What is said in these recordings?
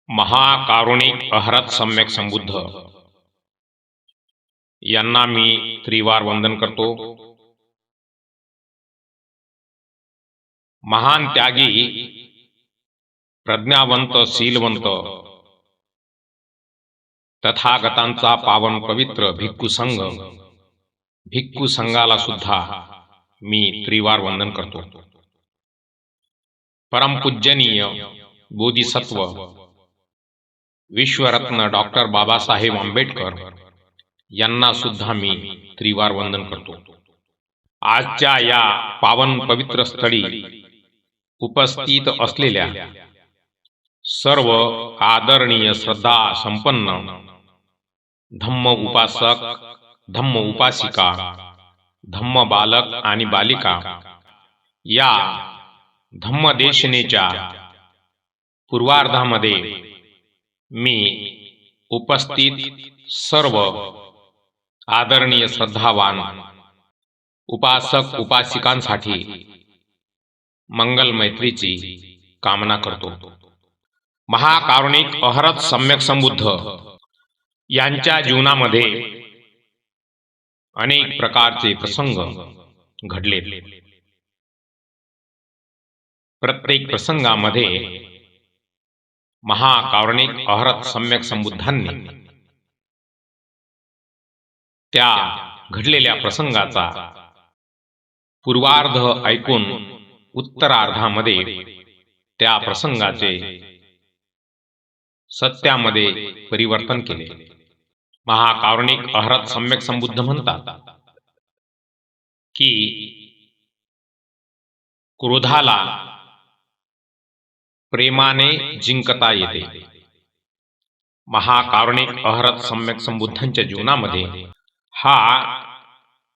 महाकारुणिक अहरत सम्यक संबुद्ध यांना मी त्रिवार वंदन करतो. महान त्यागी, प्रज्ञावंत, शीलवंत, तथागतांचा पावन पवित्र भिक्खू संघाला सुद्धा मी त्रिवार वंदन करतो. परमपूजनीय बोधिसत्व विश्वरत्न डॉक्टर बाबासाहेब आंबेडकर यांना सुद्धा मी त्रिवार वंदन करतो. आजच्या या पावन पवित्र स्थळी उपस्थित असलेल्या सर्व आदरणीय श्रद्धा संपन्न धम्म उपासक, धम्म उपासिका, धम्म बालक आणि बालिका, या धम्मदेशनेच्या पूर्वार्धामध्ये मी उपस्थित सर्व आदरणीय श्रद्धावान उपासक उपासिकांसाठी मंगल मैत्रीची कामना करतो. महाकारुणिक अहरत सम्यक संबुद्ध यांच्या जीवनामध्ये अनेक प्रकारचे प्रसंग घडले. प्रत्येक प्रसंगामध्ये महाकारुणिक अहरत सम्यक संबुद्धांनी त्या घडलेल्या प्रसंगाचा पूर्वार्ध ऐकून उत्तरार्धामध्ये त्या प्रसंगाचे सत्यामध्ये परिवर्तन केले. महाकारुणिक अहरत सम्यक संबुद्ध म्हणतात की क्रोधाला प्रेमाने जिंकता येते. महाकारुणिक अहरत सम्यक संबुद्धांच्या जीवनामध्ये हा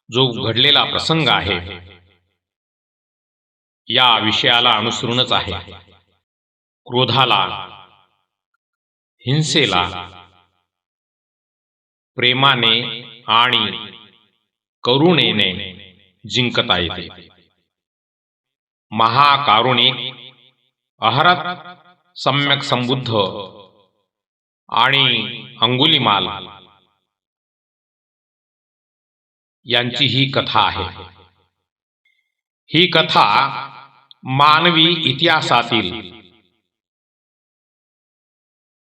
जो घडलेला प्रसंग आहे या विषयाला अनुसरूनच आहे. क्रोधाला, हिंसेला प्रेमाने आणि करुणेने जिंकता येते. महाकारुणिक अहरत सम्यक संबुद्ध आणि अंगुलीमाल यांची ही कथा आहे. ही कथा मानवी इतिहासातील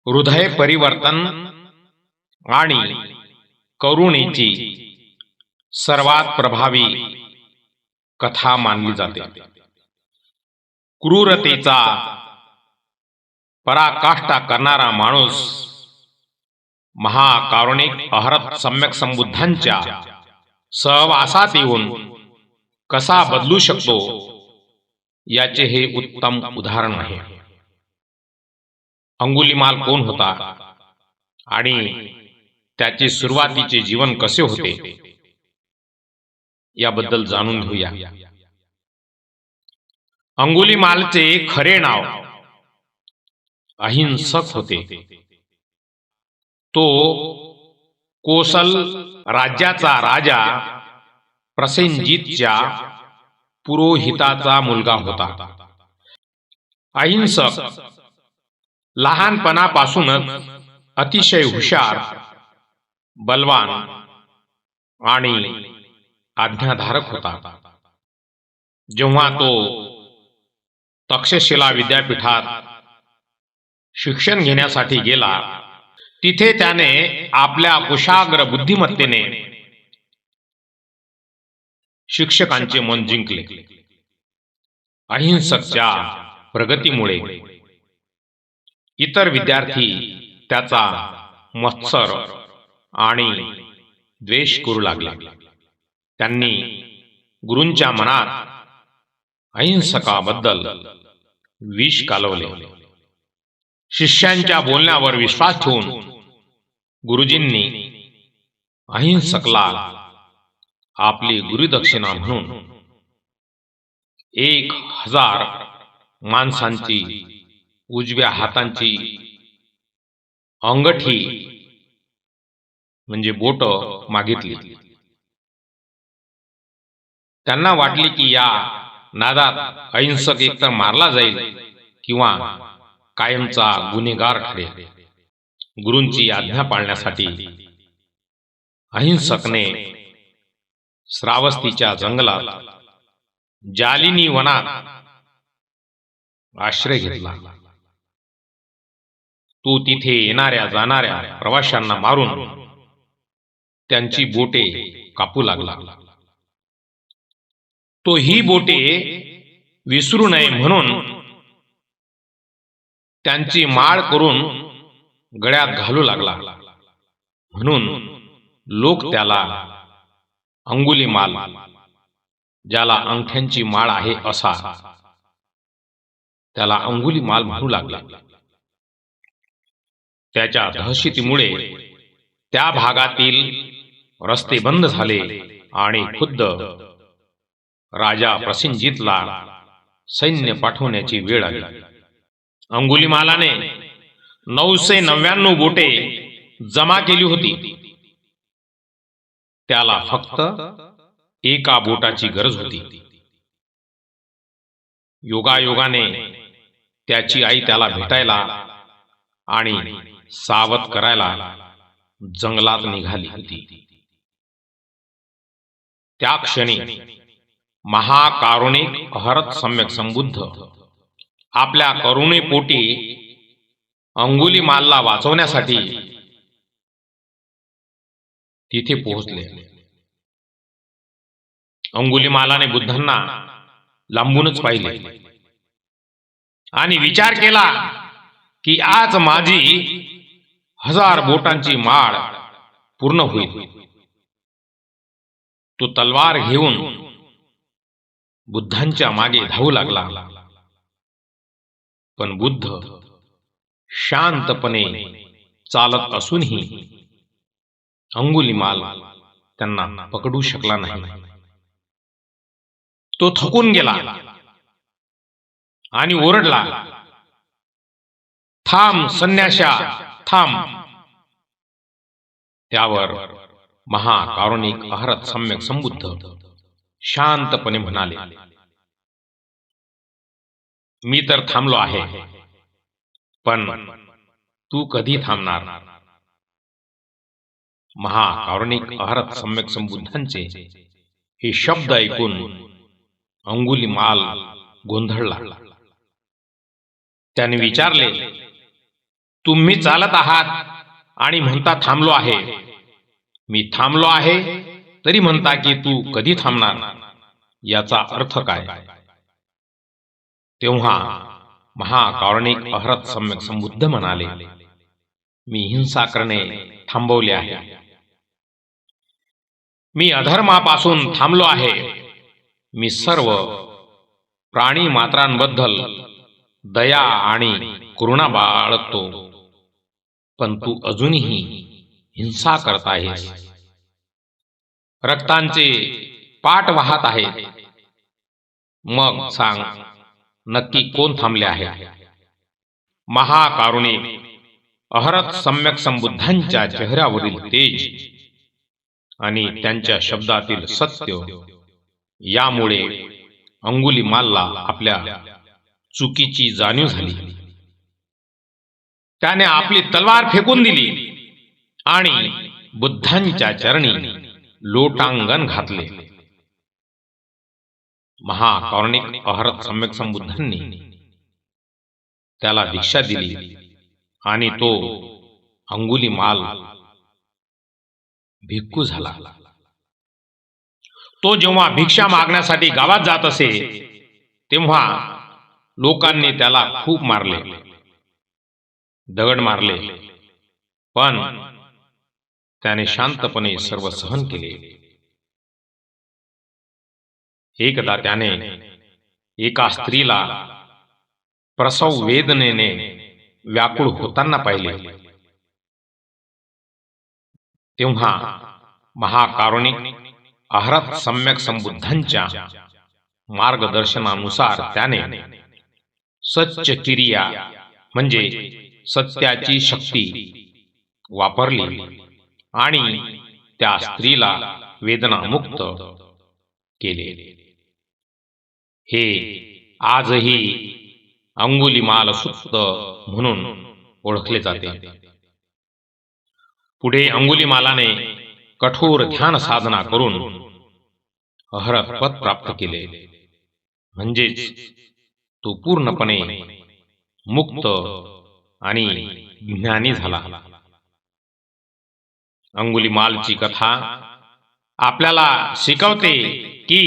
हृदय परिवर्तन आणि करुणेची सर्वात प्रभावी कथा मानली जाते. क्रूरतेचा पराकाष्ठा करणारा माणूस महाकारुणिक अहरत सम्यक संबुद्धांच्या सहवासात येऊन कसा बदलू शकतो याचे हे उत्तम उदाहरण आहे. अंगुलीमाल कोण होता आणि त्याचे सुरुवातीचे जीवन कसे होते याबद्दल जाणून घेऊया. अंगुलीमालचे खरे नाव अहिंसक होते. तो कोसल राज्याचा राजा प्रसेनजीतच्या पुरोहिताचा मुलगा होता. अहिंसक लहानपणापासूनच अतिशय हुशार, बलवान आणि आज्ञाधारक होता. जेव्हा तो तक्षशिला विद्यापीठात शिक्षण घेण्यासाठी गेला, तिथे त्याने आपल्या कुशाग्र बुद्धिमत्तेने शिक्षकांचे मन जिंकले. अहिंसकच्या प्रगतीमुळे इतर विद्यार्थी त्याचा मत्सर आणि द्वेष करू लागले. त्यांनी गुरूंच्या मनात अहिंसकाबद्दल विष कालवले. शिष्यांच्या बोलण्यावर विश्वास ठेवून गुरुजींनी अहिंसकला आपली गुरुदक्षिणा म्हणून 1000 माणसांची उजव्या हातांची अंगठी म्हणजे बोट मागितली. त्यांना वाटले की या नादात अहिंसक एकतर मारला जाईल किंवा कायमचा गुन्हेगार ठरेल. गुरूंची आज्ञा पाळण्यासाठी अहिंसकने श्रावस्तीच्या जंगलात जालिनी वनात आश्रय घेतला. तो तिथे येणाऱ्या जाणाऱ्या प्रवाशांना मारून त्यांची बोटे कापू लागला. तो ही बोटे विसरू नये म्हणून त्यांची माळ करून गळ्यात घालू लागला. म्हणून लोक त्याला अंगुलीमाल, ज्याला अंगठ्यांची माळ आहे असा, त्याला अंगुलीमाल म्हणू लागला. त्याच्या दहशतीमुळे त्या भागातील रस्ते बंद झाले आणि खुद्द राजा प्रसेनजीतला सैन्य पाठवण्याची वेळ आली. अंगुलीमालाने 999 बोटे जमा केली होती. त्याला फक्त एका बोटाची गरज होती. योगायोगाने त्याची आई त्याला भेटायला आणि सावध करायला जंगलात निघाली होती. त्या क्षणी महाकारुणिक अहरत सम्यक संबुद्ध आपल्या करुणेपोटी अंगुलीमालला वाचवण्यासाठी तिथे पोहोचले. अंगुलीमालाने बुद्धांना लांबूनच पाहिले आणि विचार केला की आज माझी 1000 बोटांची माळ पूर्ण होईल. तो तलवार घेऊन बुद्धांच्या मागे धावू लागला. पण बुद्ध शांतपणे चालत असूनही अंगुलीमाल त्यांना पकडू शकला नाही. तो थकून गेला आणि ओरडला, थांब संन्याशा, थांब. त्यावर महाकारुणिक अहरत सम्यक संबुद्ध शांतपणे म्हणाले, मी तर थांबलो आहे, पण तू कधी थांबणार? महाकारुणिक अहरत सम्यक संबुद्धांचे हे शब्द ऐकून अंगुलीमाल गोंधळला. त्याने विचारले, तुम्ही चालत आहात आणि म्हणता थांबलो आहे. मी थांबलो आहे तरी म्हणता की तू कधी थांबणार? याचा अर्थ काय? तेव्हा महाकारुणिक अहरत सम्यक संबुद्ध म्हणाले, मी हिंसा करणे थांबवले आहे. मी अधर्मापासून थांबलो आहे. मी सर्व प्राणी मात्रांबद्दल दया आणि करुणा बाळगतो. पण तू अजूनही हिंसा करत आहेस. रक्तांचे पाट वाहत आहेत. मग सांग, नक्की कोण थांबले आहे? महाकारुणिक अहरत सम्यक संबुद्धांच्या चेहऱ्यावरील तेज आणि त्यांच्या शब्दातील सत्य यामुळे अंगुलीमालला आपल्या चुकीची जाणीव झाली. त्याने आपली तलवार फेकून दिली आणि बुद्धांच्या चरणी लोटांगण घातले. महाकारुणिक अहरत सम्यक संबुद्धांनी त्याला दीक्षा दिली आणि तो अंगुलीमाल भिक्खू झाला. तो जेव्हा भिक्षा मागण्यासाठी गावात जात असे तेव्हा लोकांनी त्याला खूप मारले, दगड मारले, पण त्याने शांतपणे सर्व सहन केले. एकदा त्याने एका स्त्रीला प्रसव वेदनेने व्याकुळ होताना पाहिले. तेव्हा महाकारुणिक अहरत सम्यक संबुद्धांच्या मार्गदर्शनानुसार त्याने सच्च क्रिया म्हणजे सत्याची शक्ती वापरली आणि त्या स्त्रीला वेदनामुक्त केले. हे आजही अंगुलीमाल सुक्त म्हणून ओळखले जाते. पुढे अंगुलीमालाने कठोर ध्यान साधना करून अहरत पद प्राप्त केले. म्हणजेच तो पूर्णपणे मुक्त आणि ज्ञानी झाला. अंगुलीमालची कथा आपल्याला शिकवते की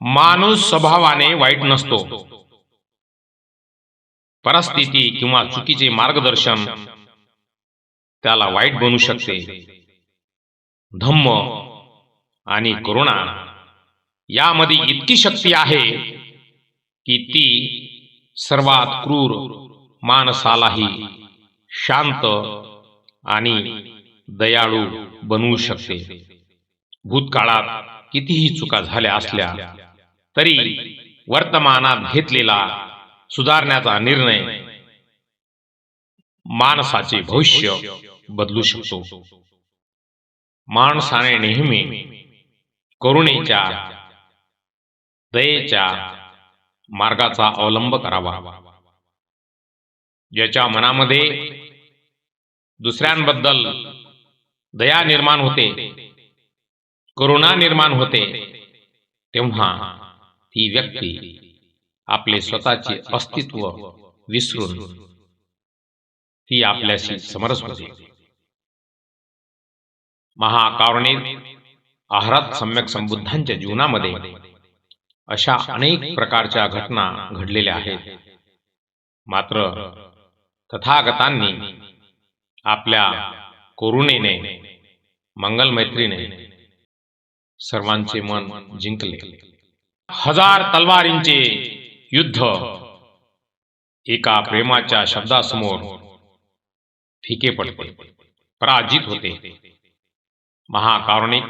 माणूस स्वभावाने वाईट नसतो. परिस्थिती किंवा चुकीचे मार्गदर्शन त्याला वाईट बनवू शकते. धम्म आणि करुणा यामध्ये इतकी शक्ती आहे की ती सर्वात क्रूर माणसालाही शांत आणि दयाळू बनवू शकते. भूतकाळात कितीही चुका झाल्या असल्या तरी वर्तमानात घेतलेला सुधारण्याचा निर्णय माणसाचे भविष्य बदलू शकतो. माणसाने नेहमी करुणेच्या, दयेच्या मार्गाचा अवलंब करावा. ज्याच्या मनामध्ये दुसऱ्यांबद्दल दया निर्माण होते, करुणा निर्माण होते, तेव्हा ती व्यक्ती आपले स्वतःचे अस्तित्व विसरून ती आपल्याशी समरस होते. महाकारुणिक अहरत सम्यक संबुद्धांच्या जीवनामध्ये अशा अनेक प्रकारच्या घटना घडलेल्या आहेत. मात्र तथागतांनी आपल्या करुणेने, मंगलमैत्रीने सर्वांचे मन जिंकले. हजार तलवारींचे युद्ध एका प्रेमाच्या शब्दासमोर फिके पडते, पराजित होते. महाकारुणिक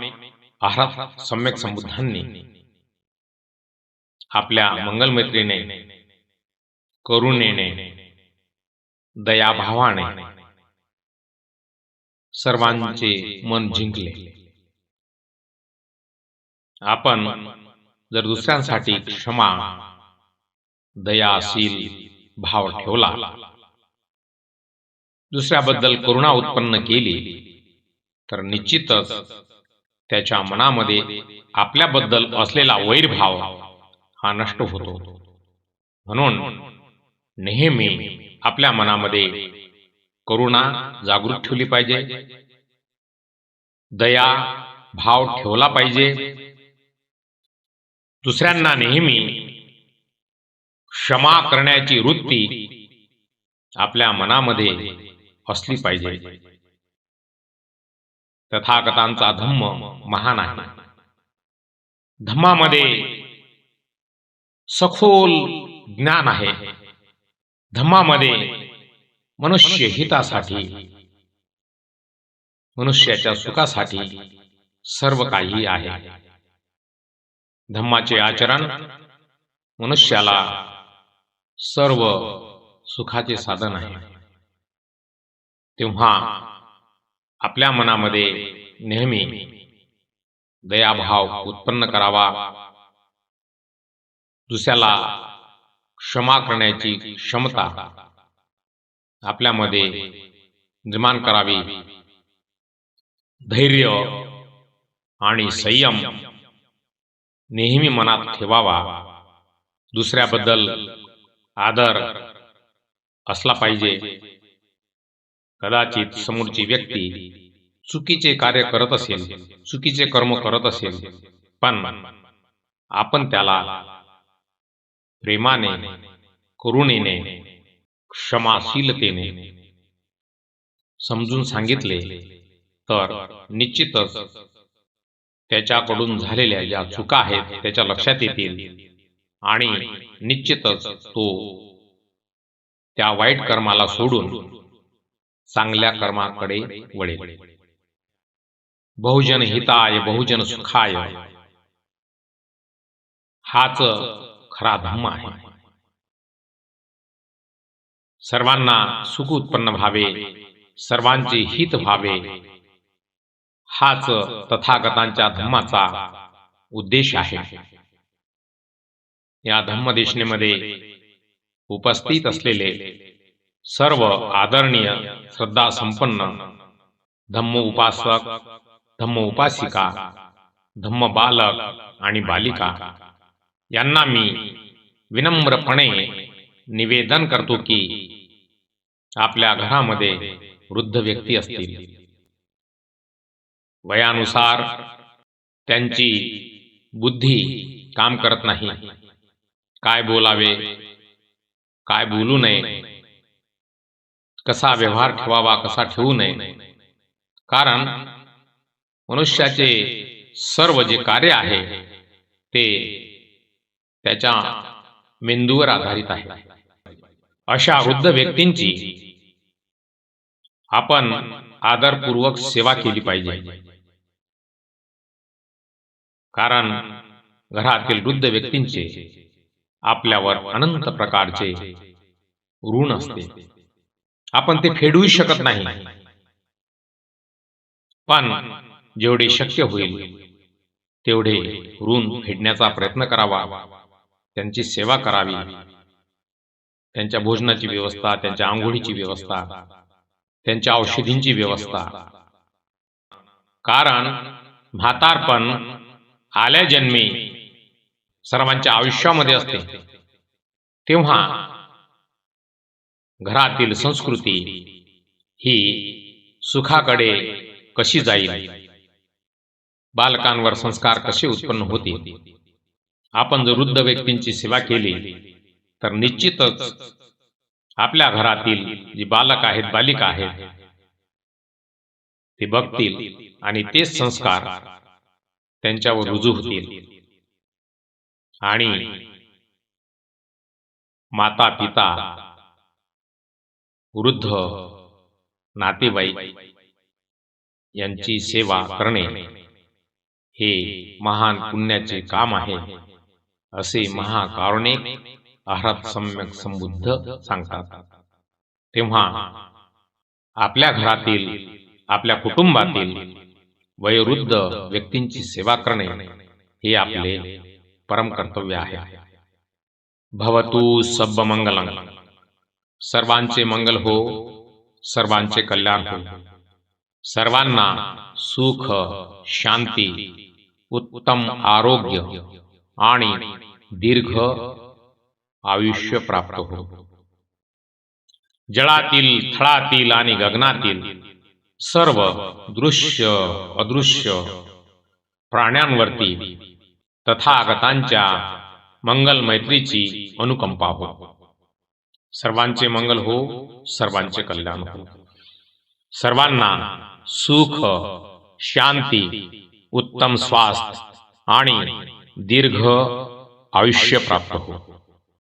अहरत सम्यक संबुद्धांनी आपल्या मंगलमैत्रीने, करुणेने, दयाभावाने सर्वांचे मन जिंकले. आपण जर दुसऱ्यांसाठी क्षमा, दयाशील भाव ठेवला, दुसऱ्याबद्दल करुणा उत्पन्न केली, तर निश्चितच त्याच्या मनामध्ये आपल्याबद्दल असलेला वैरभाव हा नष्ट होतो. म्हणून नेहमी आपल्या मनामध्ये करुणा जागृत ठेवली पाहिजे, दया भाव ठेवला पाहिजे. दुसऱ्यांना नेहमी क्षमा करण्याची वृत्ती आपल्या मनामध्ये असली पाहिजे. तथागतांचा धम्म महान आहे. धम्मामध्ये सखोल ज्ञान आहे. धम्मामध्ये मनुष्य हितासाठी, मनुष्याच्या सुखासाठी सर्व काही आहे. धम्माचे आचरण मनुष्याला सर्व सुखाचे साधन आहे. तेव्हा आपल्या मनामध्ये नेहमी दयाभाव उत्पन्न करावा, दुसऱ्याला क्षमा करण्याची क्षमता आपल्यामध्ये निर्माण करावी. धैर्य आणि संयम नेहमी मनात ठेवावा. दुसऱ्याबद्दल आदर असला पाहिजे. कदाचित समोरची व्यक्ती चुकीचे कार्य करत असेल, चुकीचे कर्म करत असेल, पण आपण त्याला प्रेमाने, करुणेने, क्षमाशीलतेने समजून सांगितले तर निश्चितच त्याच्याकडून झालेल्या ज्या चुका आहेत त्याच्या लक्षात येतील आणि निश्चितच तो त्या वाईट कर्माला सोडून चांगल्या कर्माकडे वळेल. बहुजन हिताय बहुजन सुखाय हाच खरा धम्म आहे. सर्वांना सुख उत्पन्न व्हावे, सर्वांचे हित व्हावे, हाच तथागतांच्या धम्माचा उद्देश आहे. या धम्मदेशनेमध्ये उपस्थित असलेले सर्व आदरणीय श्रद्धासंपन्न धम्म उपासक, धम्म उपासिका, धम्म बालक आणि बालिका यांना मी विनम्रपणे निवेदन करतो की आपल्या घरामध्ये वृद्ध व्यक्ती असतील, वयानुसार त्यांची बुद्धी काम करत नाही, काय बोलावे, काय बोलू नये, कसा व्यवहार ठेवावा, कसा ठेवू नये, कारण मनुष्याचे सर्व जे कार्य आहे ते त्याच्या मेंदूवर आधारित आहे. अशा वृद्ध व्यक्तींची आपण आदरपूर्वक सेवा केली पाहिजे, कारण घरातील वृद्ध व्यक्तींचे आपल्यावर अनंत प्रकारचे ऋण असते. आपण ते फेडू शकत नाही, पण जेवढे शक्य होईल तेवढे ऋण फेडण्याचा प्रयत्न करावा, त्यांची सेवा करावी, त्यांच्या भोजनाची व्यवस्था, त्यांच्या आंघोळीची व्यवस्था, त्यांच्या औषधींची व्यवस्था. कारण म्हातारपण आल्या जन्मी सर्वांच्या आयुष्यामध्ये असते, तेव्हा घरातील संस्कृती ही सुखाकडे कशी जाईल, बालकांवर संस्कार कसे उत्पन्न होतील. आपण जर वृद्ध व्यक्तींची सेवा केली तर निश्चितच आपल्या घरातील जी बालक आहेत, बालिका आहेत, ते बघतील आणि तेच संस्कार त्यांच्यावर रुजू होतील आणि माता पिता, वृद्ध नातेवाईक यांची सेवा करणे हे महान पुण्याचे काम आहे, असे महाकारुणिक आहारात सम्यक संबुद्ध सांगतात. तेव्हा आपल्या घरातील, आपल्या कुटुंबातील वयोवृद्ध व्यक्तींची सेवा करणे हे आपले परम कर्तव्य आहे. भवतु सब्ब मंगलम. सर्वांचे मंगल हो, सर्वांचे कल्याण हो, सर्वांना सुख, शांती, उत्तम आरोग्य आणि दीर्घ आयुष्य प्राप्त हो. जळातील, थळातील आणि गगनातील सर्व दृश्य अदृश्य प्राण्यांवरती तथागतांच्या मंगल मैत्रीची अनुकंपा हो. सर्वांचे मंगल हो, सर्वांचे कल्याण हो, सर्वांना सुख, शांती, उत्तम स्वास्थ्य आणि दीर्घ आयुष्य प्राप्त हो.